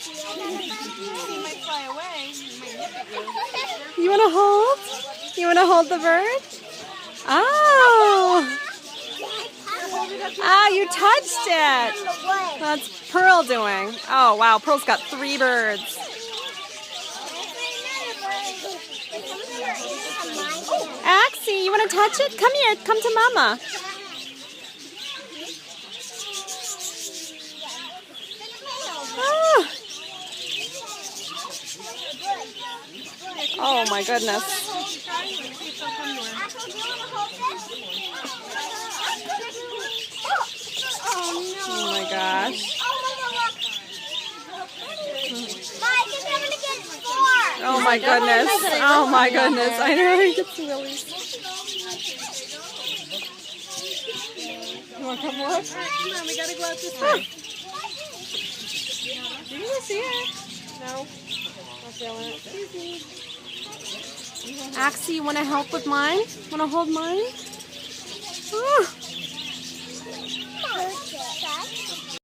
He might fly away. He might nip at you. You want to hold? You want to hold the bird? Oh! Ah, you touched it. That's Pearl doing. Oh, wow. Pearl's got 3 birds. Axie, you want to touch it? Come here. Come to Mama. Ah. Oh, my goodness. Oh my gosh. Oh my goodness. Oh my goodness. I know he gets released. You want to come look? Come on, we gotta go out this way. You can go see it. No. Not feeling it. Axie, you want to help with mine? Want to hold mine? Oh.